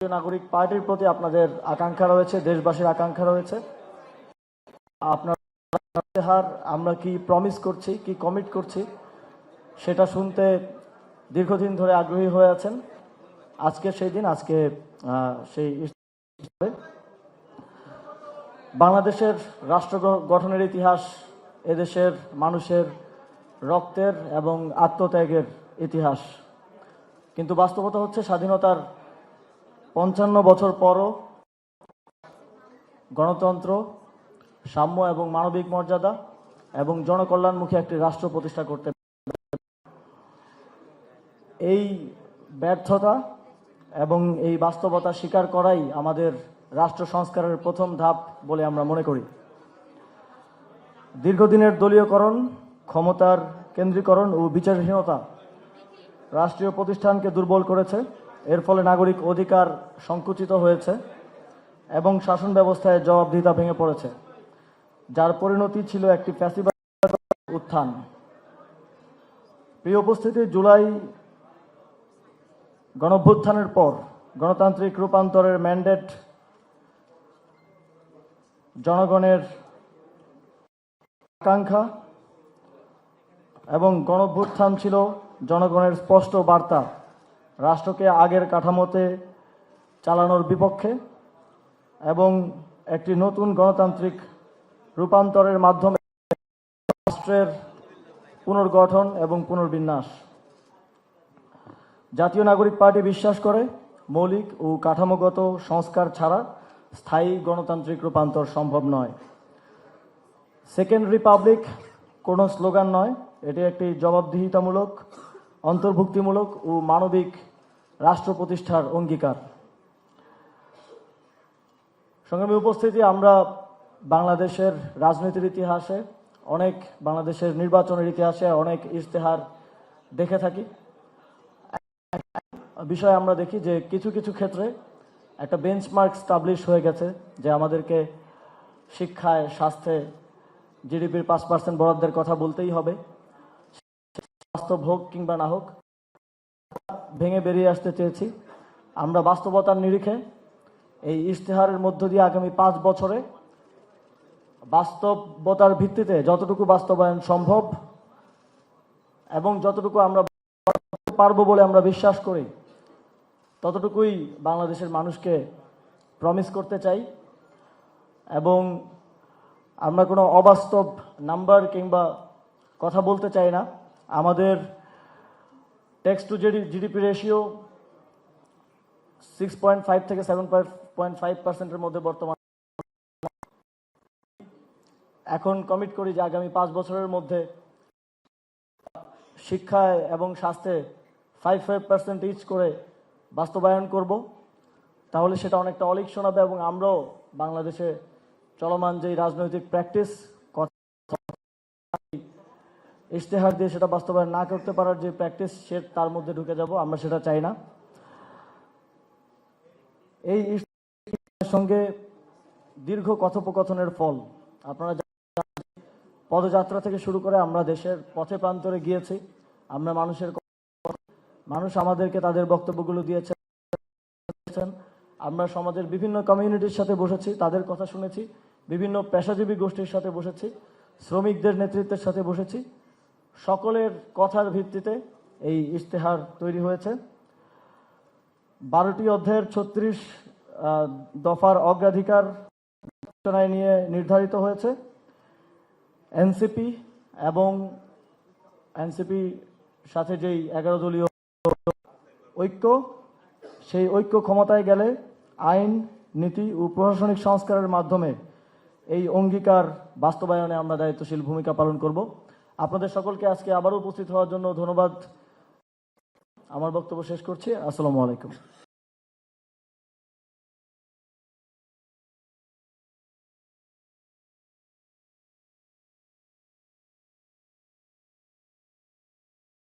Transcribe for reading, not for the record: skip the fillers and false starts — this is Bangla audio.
নাগরিক পার্টির প্রতি আপনাদের আকাঙ্ক্ষা রয়েছে, দেশবাসীর আকাঙ্ক্ষা রয়েছে। আপনার আমরা কি প্রমিস করছি, কি কমিট করছি, সেটা শুনতে দীর্ঘদিন ধরে আগ্রহী হয়ে আছেন। আজকে সেই দিন, আজকে সেই বাংলাদেশের রাষ্ট্র গঠনের ইতিহাস, এদেশের মানুষের রক্তের এবং আত্মত্যাগের ইতিহাস। কিন্তু বাস্তবতা হচ্ছে স্বাধীনতার ৫৫ বছর পরও গণতন্ত্র, সাম্য এবং মানবিক মর্যাদা এবং জনকল্যাণমুখী একটি রাষ্ট্র প্রতিষ্ঠা করতে এই ব্যর্থতা এবং এই বাস্তবতা স্বীকার করাই আমাদের রাষ্ট্র সংস্কারের প্রথম ধাপ বলে আমরা মনে করি। দীর্ঘদিনের দলীয়করণ, ক্ষমতার কেন্দ্রীকরণ ও বিচারহীনতা রাষ্ট্রীয় প্রতিষ্ঠানকে দুর্বল করেছে। এর ফলে নাগরিক অধিকার সংকুচিত হয়েছে এবং শাসন ব্যবস্থায় জবাবদিহিতা ভেঙে পড়েছে, যার পরিণতি ছিল একটি ফ্যাসিবাদ উত্থান। প্রিয় উপস্থিতি, জুলাই গণঅভ্যুত্থানের পর গণতান্ত্রিক রূপান্তরের ম্যান্ডেট জনগণের আকাঙ্ক্ষা এবং গণঅভ্যুত্থান ছিল জনগণের স্পষ্ট বার্তা রাষ্ট্রকে আগের কাঠামোতে চালানোর বিপক্ষে এবং একটি নতুন গণতান্ত্রিক রূপান্তরের মাধ্যমে রাষ্ট্রের পুনর্গঠন এবং পুনর্বিন্যাস। জাতীয় নাগরিক পার্টি বিশ্বাস করে মৌলিক ও কাঠামোগত সংস্কার ছাড়া স্থায়ী গণতান্ত্রিক রূপান্তর সম্ভব নয়। সেকেন্ড রিপাবলিক কোনো স্লোগান নয়, এটি একটি জবাবদিহিতামূলক, অন্তর্ভুক্তিমূলক ও মানবিক রাষ্ট্র প্রতিষ্ঠার অঙ্গীকার। সংগ্রামী উপস্থিতি, আমরা বাংলাদেশের রাজনীতির ইতিহাসে বাংলাদেশের নির্বাচনের ইতিহাসে অনেক ইশতেহার দেখে থাকি। বিষয়ে আমরা দেখি যে কিছু কিছু ক্ষেত্রে একটা বেঞ্চমার্ক স্টাবলিশ হয়ে গেছে যে আমাদেরকে শিক্ষায়, স্বাস্থ্যে জিডিপির 5% বরাদ্দের কথা বলতেই হবে, বাস্তব হোক কিংবা না হোক। ভেঙে বেরিয়ে আসতে চেয়েছি। আমরা বাস্তবতার নিরিখে এই ইশতেহারের মধ্য দিয়ে আগামী 5 বছরে বাস্তবতার ভিত্তিতে যতটুকু বাস্তবায়ন সম্ভব এবং যতটুকু আমরা পারবো বলে আমরা বিশ্বাস করি, ততটুকুই বাংলাদেশের মানুষকে প্রমিস করতে চাই। এবং আমরা কোনো অবাস্তব নাম্বার কিংবা কথা বলতে চাই না। আমাদের ট্যাক্স টু জিডিপি রেশিও 6.5 থেকে 7.5%-এর মধ্যে বর্তমান। এখন কমিট করি যে আগামী 5 বছরের মধ্যে শিক্ষায় এবং স্বাস্থ্যে 5% ইচ করে বাস্তবায়ন করব। তাহলে সেটা অনেকটা অলিক শোনাবে এবং আমরাও বাংলাদেশে চলমান যেই রাজনৈতিক প্র্যাকটিস, ইশতেহার দিয়ে সেটা বাস্তবায়ন না করতে পারার যে প্র্যাকটিস, তার মধ্যে ঢুকে যাব। আমরা সেটা চাই না। এই ইশতেহারের সঙ্গে দীর্ঘ কথোপকথনের ফল, আপনারা পদযাত্রা থেকে শুরু করে আমরা দেশের পথে প্রান্তরে গিয়েছি। আমরা মানুষ আমাদেরকে তাদের বক্তব্যগুলো দিয়েছেন। আমরা সমাজের বিভিন্ন কমিউনিটির সাথে বসেছি, তাদের কথা শুনেছি। বিভিন্ন পেশাজীবী গোষ্ঠীর সাথে বসেছি, শ্রমিকদের নেতৃত্বের সাথে বসেছি। সকলের কথার ভিত্তিতে এই ইশতেহার তৈরি হয়েছে। 12টি অধ্যায়ের 36 দফার অগ্রাধিকার নিয়ে নির্ধারিত হয়েছে। এনসিপি এবং এনসিপি সাথে যেই 11 দলীয় ঐক্য, সেই ঐক্য ক্ষমতায় গেলে আইন, নীতি ও প্রশাসনিক সংস্কারের মাধ্যমে এই অঙ্গীকার বাস্তবায়নে আমরা দায়িত্বশীল ভূমিকা পালন করব। আপনাদের সকলকে আজকে আবারও উপস্থিত হওয়ার জন্য ধন্যবাদ। আমার বক্তব্য শেষ করছি। আসসালামু আলাইকুম।